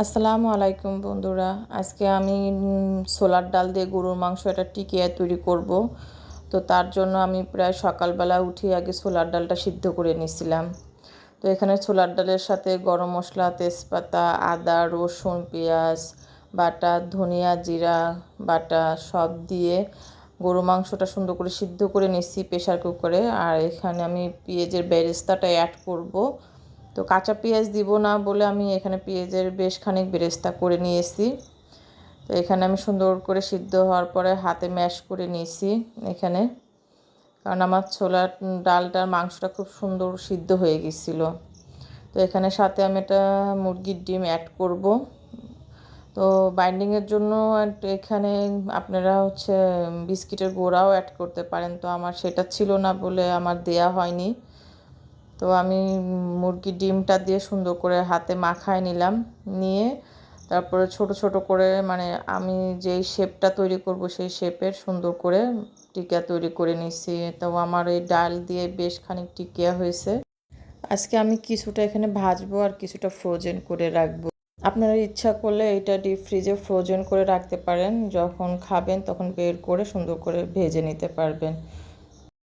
আসসালামু আলাইকুম বন্ধুরা। আজকে আমি ছোলার ডাল দিয়ে গরুর মাংস একটা টিকিয়া তৈরি করব। তো তার জন্য আমি প্রায় সকালবেলা উঠে আগে ছোলার ডালটা সিদ্ধ করে নিয়েছিলাম। তো এখানে ছোলার ডালের সাথে গরম মশলা, তেজপাতা, আদা, রসুন, পেঁয়াজ বাটা, ধনিয়া, জিরা বাটা সব দিয়ে গরু মাংসটা সুন্দর করে সিদ্ধ করে নিয়েছি প্রেশার কুকারে। আর এখানে আমি পেঁয়াজের বেরেস্তাটা অ্যাড করব। তো কাঁচা পেঁয়াজ দিব না বলে আমি এখানে পেঁয়াজের বেশ খানিক বেরেস্তা করে নিয়েছি। তো এখানে আমি সুন্দর করে সিদ্ধ হওয়ার পরে হাতে ম্যাশ করে নিয়েছি এখানে, কারণ আমার ছোলার ডালটার মাংসটা খুব সুন্দর সিদ্ধ হয়ে গেছিলো। তো এখানে সাথে আমি একটা মুরগির ডিম অ্যাড করব। তো বাইন্ডিংয়ের জন্য এখানে আপনারা বিস্কিটের গুঁড়াও অ্যাড করতে পারেন। তো আমার সেটা ছিল না বলে আমার দেয়া হয়নি। তো আমি মুরগির ডিমটা দিয়ে সুন্দর করে হাতে মাখায় নিলাম, নিয়ে তারপরে ছোট ছোট করে আমি যেই শেপটা তৈরি করব সেই শেপের সুন্দর করে টিকিয়া তৈরি করে নিয়েছি। তো আমার এই ডাল দিয়ে বেশ খানিক টিকিয়া হয়েছে। আজকে আমি কিছুটা এখানে ভাজবো আর কিছুটা ফ্রোজেন করে রাখবো। আপনারা ইচ্ছা করলে এটা ডিপ ফ্রিজে ফ্রোজেন করে রাখতে পারেন, যখন খাবেন তখন বের করে সুন্দর করে ভেজে নিতে পারবেন।